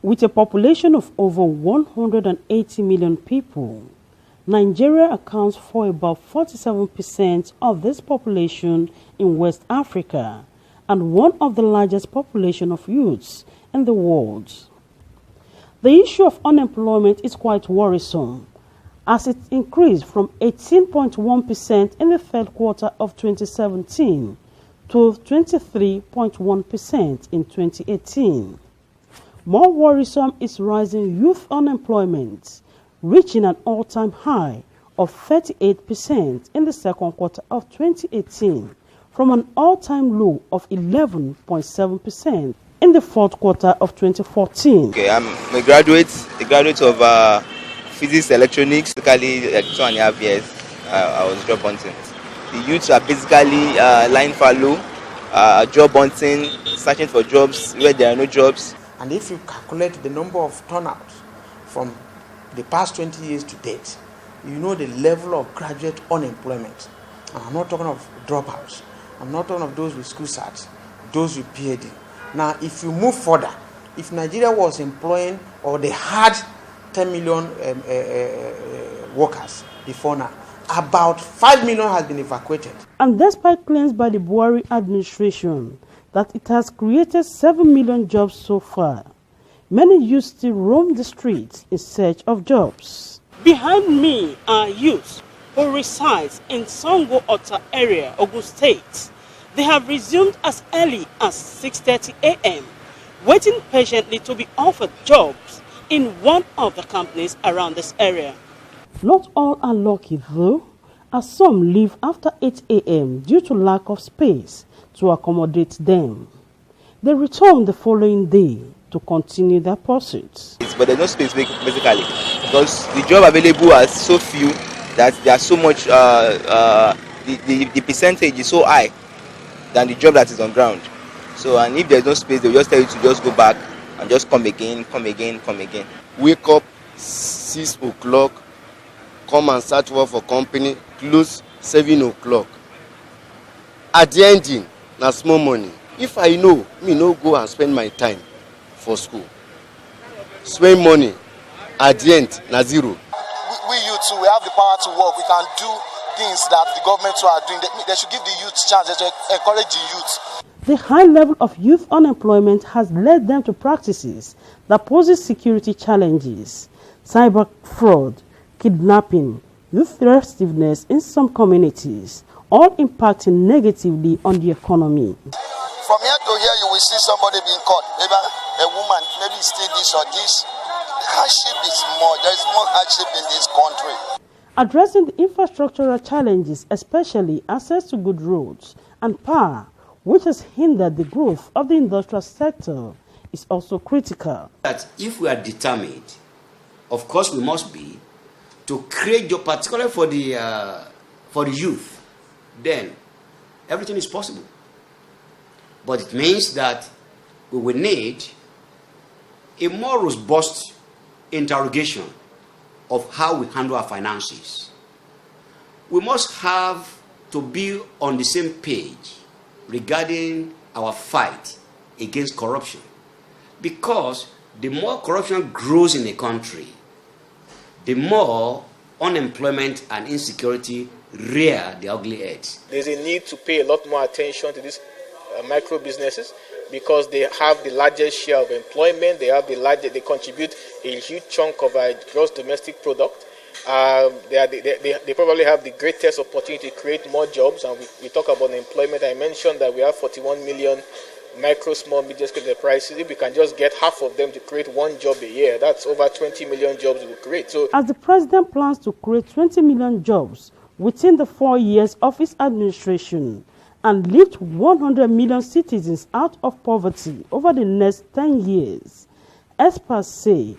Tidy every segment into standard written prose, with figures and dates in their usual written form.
With a population of over 180 million people, Nigeria accounts for about 47% of this population in West Africa and one of the largest population of youths in the world. The issue of unemployment is quite worrisome, as it increased from 18.1% in the third quarter of 2017 to 23.1% in 2018. More worrisome is rising youth unemployment, reaching an all-time high of 38% in the second quarter of 2018, from an all-time low of 11.7% in the fourth quarter of 2014. Okay, I'm a graduate of physics electronics. Basically, 2.5 years, I was job hunting. The youths are basically lying fallow, job hunting, searching for jobs where there are no jobs. And if you calculate the number of turnouts from the past 20 years to date, you know the level of graduate unemployment. And I'm not talking of dropouts. I'm not talking of those with school certs, those with PhD. Now, if you move further, if Nigeria was employing or they had 10 million workers before now, about 5 million has been evacuated. And despite claims by the Buhari administration that it has created 7 million jobs so far, many youths still roam the streets in search of jobs. Behind me are youths who reside in Sango Ota area, Ogun State. They have resumed as early as 6:30 a.m., waiting patiently to be offered jobs in one of the companies around this area. Not all are lucky though, as some leave after 8 a.m. due to lack of space to accommodate them. They return the following day to continue their pursuits. But there's no space basically, because the job available are so few that there's so much, the percentage is so high than the job that is on ground. So, and if there's no space, they'll just tell you to just go back and just come again. Wake up 6 o'clock, come and start work for company, close 7 o'clock. At the ending, na small money. If I know, me no go and spend my time for school. Spend money, at the end, na zero. We youth too, we have the power to work. We can do things that the government are doing. They should give the youth chance, they should encourage the youth. The high level of youth unemployment has led them to practices that poses security challenges, cyber fraud, kidnapping, youth restiveness in some communities, all impacting negatively on the economy. From here to here, you will see somebody being caught. Maybe a woman, maybe steal this or this. The hardship is more. There is more hardship in this country. Addressing the infrastructural challenges, especially access to good roads and power, which has hindered the growth of the industrial sector, is also critical. That if we are determined, of course we must be, to create job, particularly for the youth, then everything is possible. But it means that we will need a more robust interrogation of how we handle our finances. We must have to be on the same page regarding our fight against corruption. Because the more corruption grows in a country, the more unemployment and insecurity rear the ugly heads. There's a need to pay a lot more attention to these micro businesses because they have the largest share of employment. They contribute a huge chunk of our gross domestic product. They probably have the greatest opportunity to create more jobs. And we talk about employment. I mentioned that we have 41 million micro, small, medium enterprises. If we can just get half of them to create one job a year, that's over 20 million jobs we will create. So, as the president plans to create 20 million jobs within the 4 years of his administration and lift 100 million citizens out of poverty over the next 10 years, experts say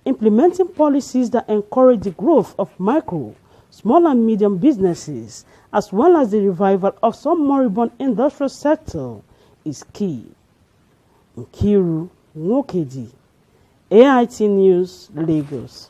implementing policies that encourage the growth of micro, small and medium businesses, as well as the revival of some moribund industrial sector, is key. Nkiru Nwokeji, AIT News, Lagos.